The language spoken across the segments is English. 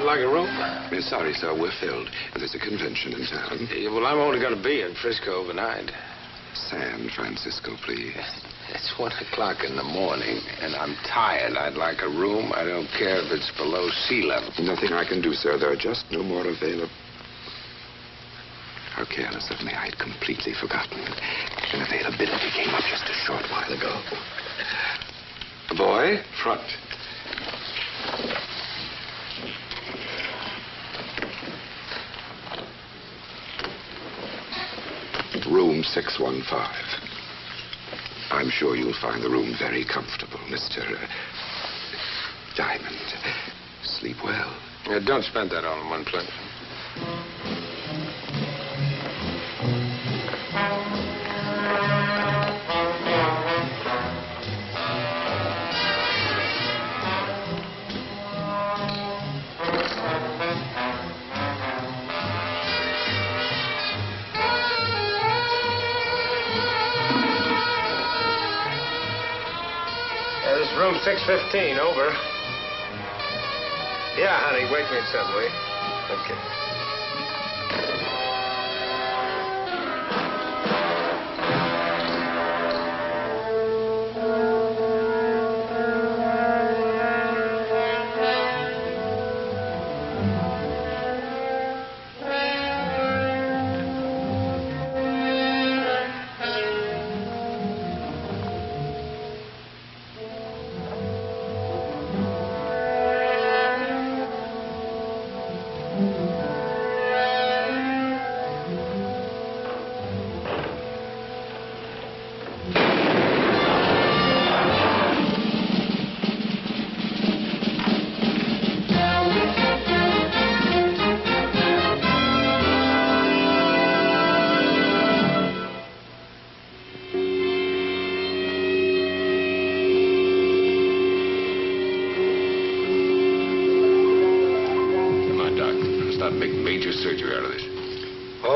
I'd like a room. Sorry, sir, we're filled. There's a convention in town. Yeah, well, I'm only going to be in Frisco overnight. San Francisco, please. It's 1 o'clock in the morning, and I'm tired. I'd like a room. I don't care if it's below sea level. Nothing I can do, sir. There are just no more available. How careless of me. I'd completely forgotten. An availability came up just a short while ago. Boy, front. Room 615. I'm sure you'll find the room very comfortable, Mr. Diamond. Sleep well. Yeah, don't spend that all in one place. Room 615, over. Yeah, honey, wake me at 7, will you? Okay.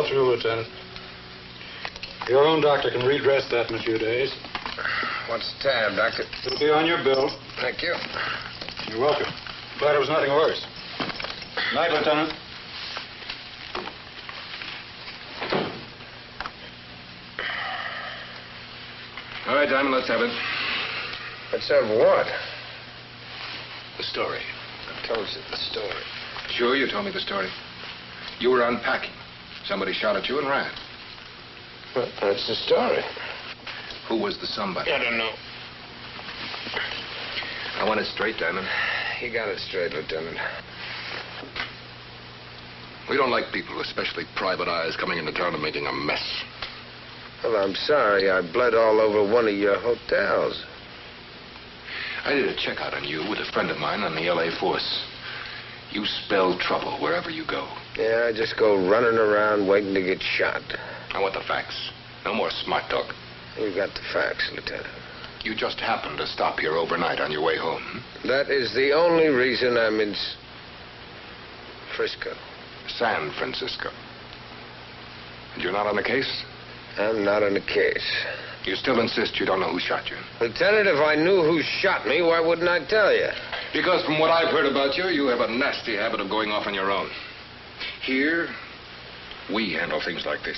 Lieutenant. Your own doctor can redress that in a few days. What's the tab, Doctor? It'll be on your bill. Thank you. You're welcome. Glad it was nothing worse. Night, Lieutenant. All right, Diamond, let's have it. Let's have what? The story. I told you the story. Sure, you told me the story. You were unpacking. Somebody shot at you and ran. Well, that's the story. Who was the somebody? I don't know. I want it straight, Diamond. You got it straight, Lieutenant. We don't like people, especially private eyes, coming into town and making a mess. Well, I'm sorry. I bled all over one of your hotels. I did a checkout on you with a friend of mine on the L.A. force. You spell trouble wherever you go. Yeah, I just go running around waiting to get shot. I want the facts. No more smart talk. You got the facts, Lieutenant. You just happened to stop here overnight on your way home. That is the only reason I'm in Frisco. San Francisco. And you're not on the case? I'm not on the case. You still insist you don't know who shot you? Lieutenant, if I knew who shot me, why wouldn't I tell you? Because from what I've heard about you, you have a nasty habit of going off on your own. Here, we handle things like this.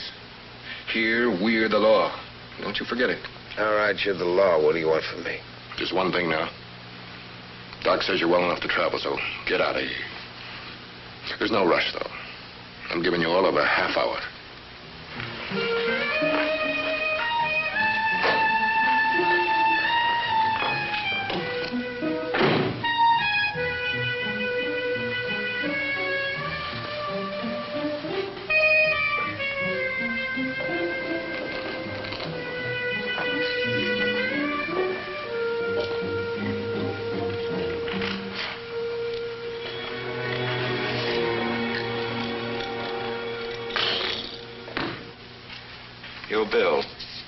Here, we're the law. Don't you forget it. All right, you're the law. What do you want from me? Just one thing now. Doc says you're well enough to travel, so get out of here. There's no rush, though. I'm giving you all of a half hour. Your bill.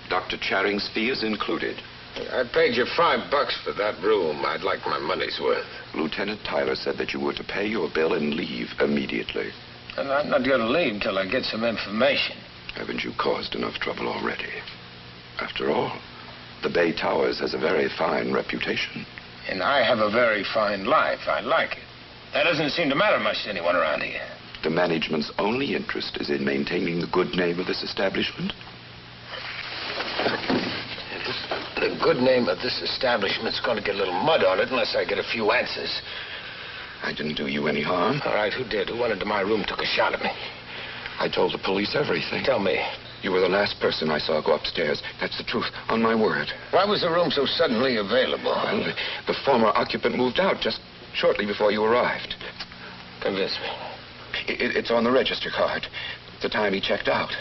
Dr. Charing's fee is included. I paid you $5 for that room. I'd like my money's worth. Lieutenant Tyler said that you were to pay your bill and leave immediately. And I'm not going to leave till I get some information. Haven't you caused enough trouble already? After all, the Bay Towers has a very fine reputation. And I have a very fine life. I like it. That doesn't seem to matter much to anyone around here. The management's only interest is in maintaining the good name of this establishment. The good name of this establishment's going to get a little mud on it unless I get a few answers. I didn't do you any harm. All right, who did? Who went into my room, took a shot at me? I told the police everything. Tell me. You were the last person I saw go upstairs. That's the truth, on my word. Why was the room so suddenly available? Well, the former occupant moved out just shortly before you arrived. Convince me. It's on the register card. The time he checked out.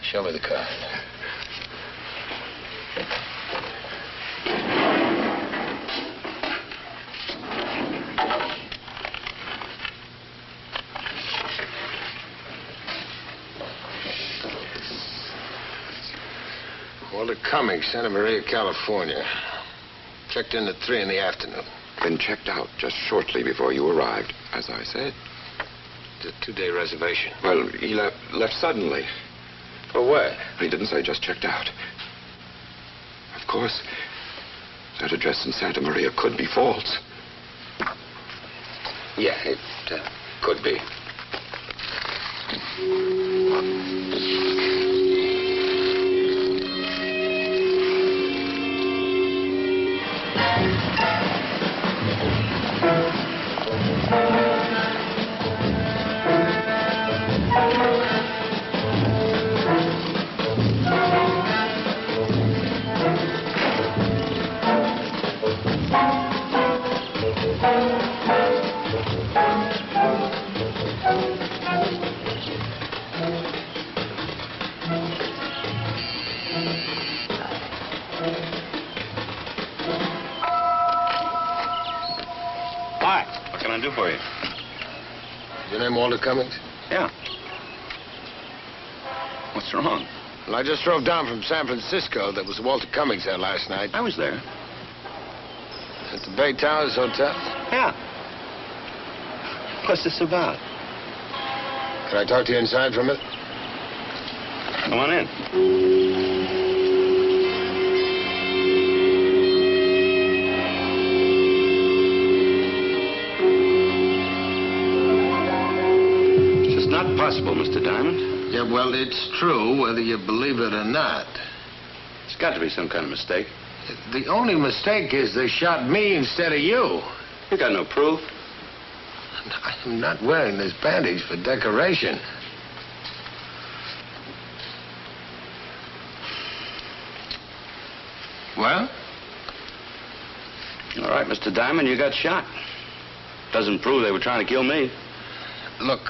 Show me the card. Walter Cummings, Santa Maria, California. Checked in at 3 in the afternoon. Then checked out just shortly before you arrived, as I said. It's a 2-day reservation. Well, he left suddenly. For where? He didn't say just checked out. Of course, that address in Santa Maria could be false. Yeah, it could be. Hi. What can I do for you? Is your name Walter Cummings? Yeah. What's wrong? Well, I just drove down from San Francisco. There was Walter Cummings there last night. I was there. At the Bay Towers Hotel? Yeah. What's this about? Can I talk to you inside for a minute? Come on in. This is not possible, Mr. Diamond. Yeah, well, it's true, whether you believe it or not. It's got to be some kind of mistake. The only mistake is they shot me instead of you. You got no proof. I'm not wearing this bandage for decoration. Well? All right, Mr. Diamond, you got shot. Doesn't prove they were trying to kill me. Look,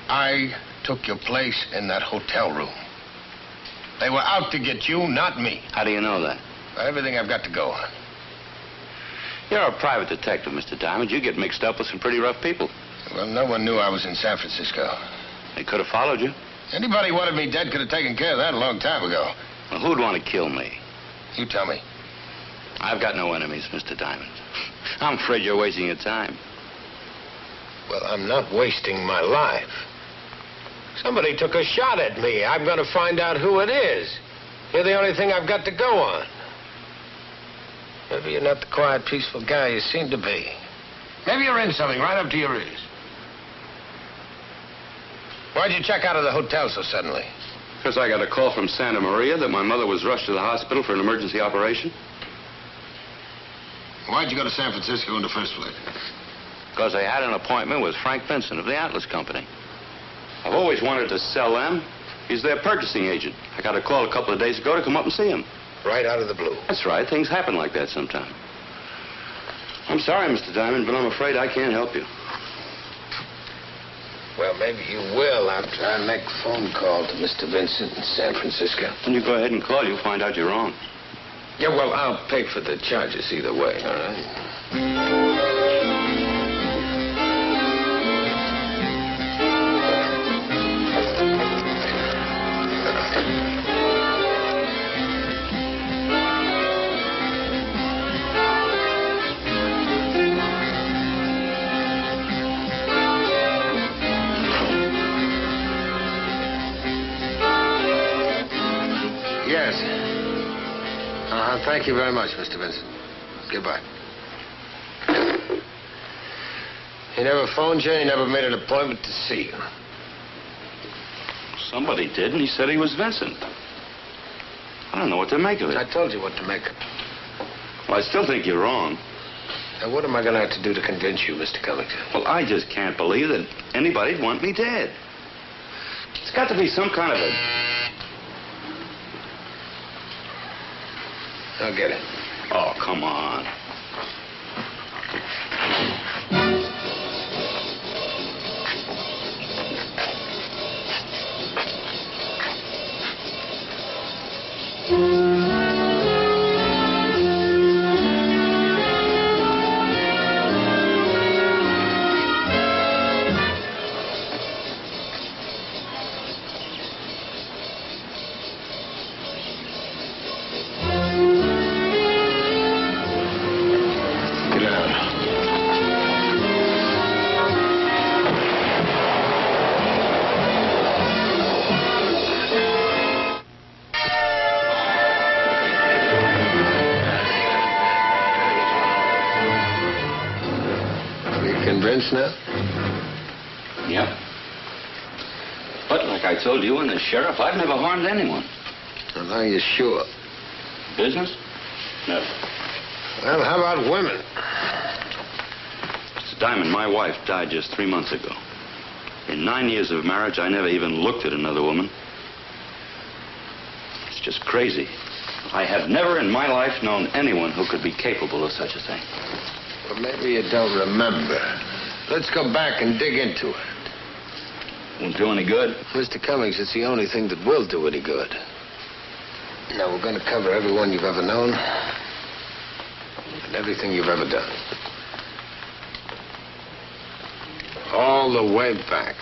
I took your place in that hotel room. They were out to get you, not me. How do you know that? Everything I've got to go on. You're a private detective, Mr. Diamond. You get mixed up with some pretty rough people. Well, no one knew I was in San Francisco. They could have followed you. Anybody who wanted me dead could have taken care of that a long time ago. Well, who'd want to kill me? You tell me. I've got no enemies, Mr. Diamond. I'm afraid you're wasting your time. Well, I'm not wasting my life. Somebody took a shot at me. I'm going to find out who it is. You're the only thing I've got to go on. Maybe you're not the quiet, peaceful guy you seem to be. Maybe you're in something right up to your ears. Why'd you check out of the hotel so suddenly? Because I got a call from Santa Maria that my mother was rushed to the hospital for an emergency operation. Why'd you go to San Francisco in the first place? Because I had an appointment with Frank Vincent of the Atlas Company. I've always wanted to sell them. He's their purchasing agent. I got a call a couple of days ago to come up and see him. Right out of the blue. That's right. Things happen like that sometime. I'm sorry, Mr. Diamond, but I'm afraid I can't help you. Well, maybe you will after I make a phone call to Mr. Vincent in San Francisco. When you go ahead and call, you'll find out you're wrong. Yeah, well, I'll pay for the charges either way, all right? Yes. Thank you very much, Mr. Vincent. Goodbye. He never phoned you, he never made an appointment to see you. Somebody did, and he said he was Vincent. I don't know what to make of it. I told you what to make of it. Well, I still think you're wrong. Now, what am I going to have to do to convince you, Mr. Cummings? Well, I just can't believe that anybody'd want me dead. It's got to be some kind of a... I'll get it. Oh, come on. Convinced now? Yep. But like I told you and the sheriff, I've never harmed anyone. Well, are you sure? Business? Never. Well, how about women? Mr. Diamond, my wife died just 3 months ago. In 9 years of marriage, I never even looked at another woman. It's just crazy. I have never in my life known anyone who could be capable of such a thing. Well, maybe you don't remember. Let's go back and dig into it. Won't do any good. Mr. Cummings, it's the only thing that will do any good. Now, we're going to cover everyone you've ever known and everything you've ever done. All the way back.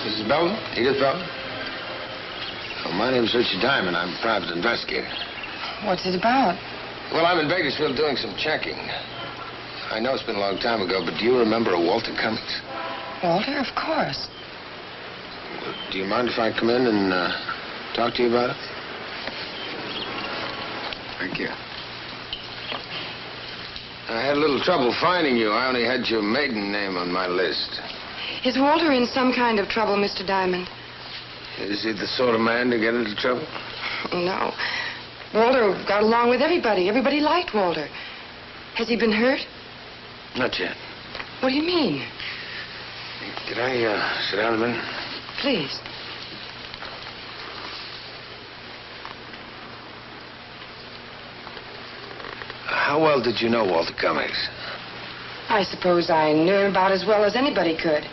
Mrs. Belden? Edith Belden? Oh, my name's Richard Diamond. I'm a private investigator. What's it about? Well, I'm in Bakersfield doing some checking. I know it's been a long time ago, but do you remember a Walter Cummings? Walter? Of course. Do you mind if I come in and talk to you about it? Thank you. I had a little trouble finding you. I only had your maiden name on my list. Is Walter in some kind of trouble, Mr. Diamond? Is he the sort of man to get into trouble? No. Walter got along with everybody. Everybody liked Walter. Has he been hurt? Not yet. What do you mean? Could I sit down a minute? Please. How well did you know Walter Cummings? I suppose I knew him about as well as anybody could.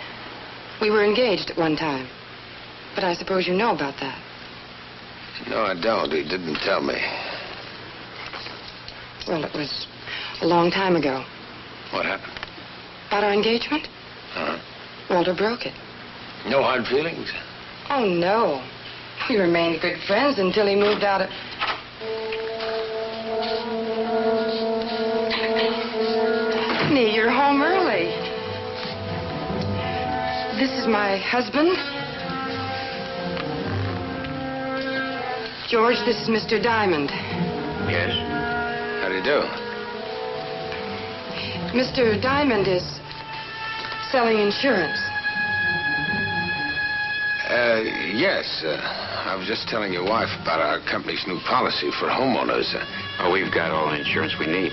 We were engaged at one time. But I suppose you know about that. No, I don't. He didn't tell me. Well, it was a long time ago. What happened? About our engagement? Uh-huh. Walter broke it. No hard feelings? Oh, no. We remained good friends until he moved out of... Honey, you're home early. This is my husband. George, this is Mr. Diamond. Yes. How do you do? Mr. Diamond is selling insurance. Yes. I was just telling your wife about our company's new policy for homeowners. Oh, we've got all the insurance we need.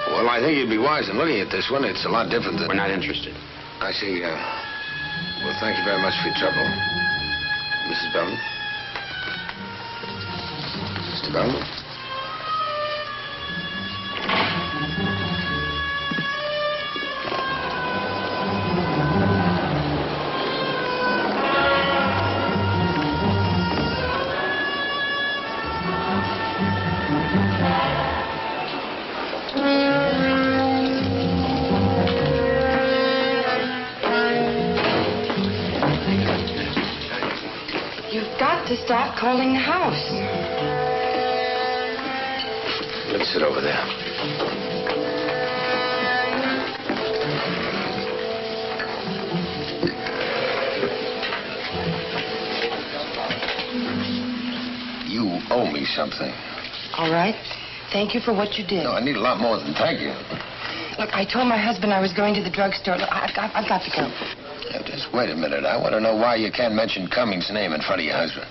Well, I think you'd be wise in looking at this one. It's a lot different than... We're not interested. I see. Well, thank you very much for your trouble. Mrs. Belden? Mr. Belden? You've got to stop calling the house. Let's sit over there. owe me something. All right. Thank you for what you did. No, I need a lot more than thank you. Look, I told my husband I was going to the drugstore. Look, I've got to go. Now, just wait a minute. I want to know why you can't mention Cummings' name in front of your husband.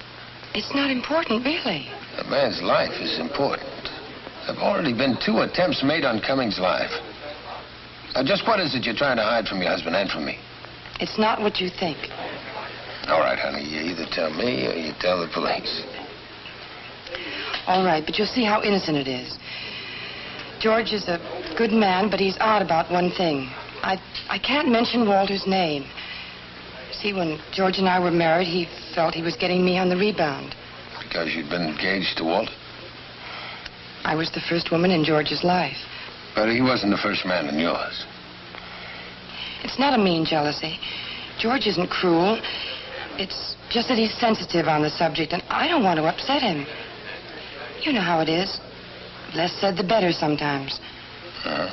It's not important, really. A man's life is important. There have already been 2 attempts made on Cummings' life. Now, just what is it you're trying to hide from your husband and from me? It's not what you think. All right, honey. You either tell me or you tell the police. All right, but you'll see how innocent it is. George is a good man, but he's odd about one thing. I can't mention Walter's name. See, when George and I were married, he felt he was getting me on the rebound. Because you'd been engaged to Walter? I was the first woman in George's life. But he wasn't the first man in yours. It's not a mean jealousy. George isn't cruel. It's just that he's sensitive on the subject, and I don't want to upset him. You know how it is. Less said, the better sometimes. Uh-huh.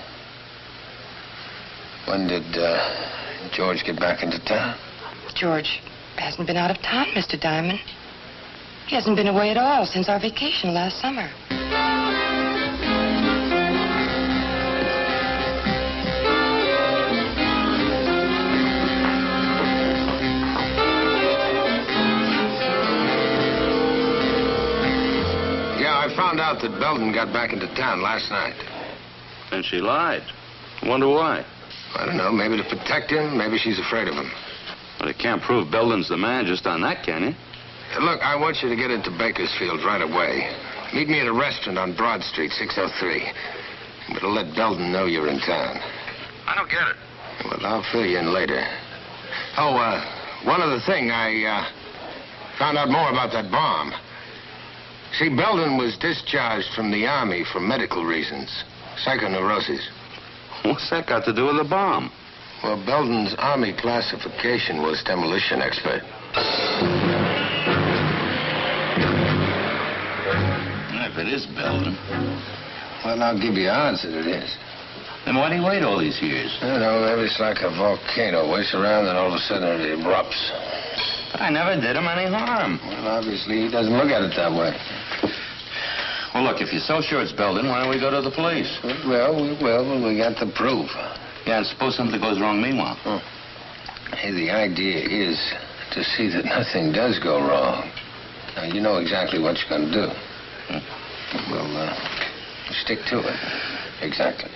When did George get back into town? George hasn't been out of town, Mr. Diamond. He hasn't been away at all since our vacation last summer. Yeah, I found out that Belden got back into town last night. And she lied. I wonder why. I don't know, maybe to protect him, maybe she's afraid of him. But it can't prove Belden's the man just on that, can you? Look, I want you to get into Bakersfield right away. Meet me at a restaurant on Broad Street, 603. But I'll let Belden know you're in town. I don't get it. Well, I'll fill you in later. Oh, one other thing. I found out more about that bomb. See, Belden was discharged from the Army for medical reasons. Psychoneurosis. What's that got to do with the bomb? Well, Belden's Army classification was demolition expert. If it is Belden. Well, I'll give you odds that it is. Then why do you wait all these years? I don't know, maybe it's like a volcano. Waits around and all of a sudden it erupts. But I never did him any harm. Well, obviously he doesn't look at it that way. Well, look, if you're so sure it's Belden, why don't we go to the police? Well, we will, but we got the proof. Yeah, and suppose something goes wrong meanwhile. Hey, the idea is to see that nothing does go wrong. Now, you know exactly what you're going to do. Well, stick to it. Exactly.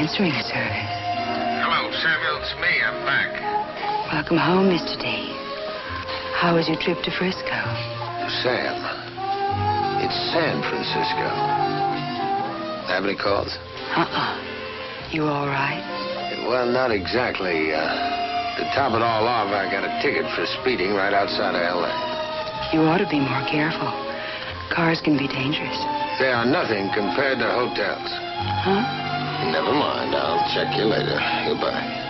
answering service. Hello, Samuel. It's me. I'm back. Welcome home, Mr. D. How was your trip to Frisco? Sam, it's San Francisco. Have any calls? You all right? Well, not exactly. To top it all off, I got a ticket for speeding right outside of L.A. You ought to be more careful. Cars can be dangerous. They are nothing compared to hotels. Huh? Never mind. I'll check you later. Goodbye.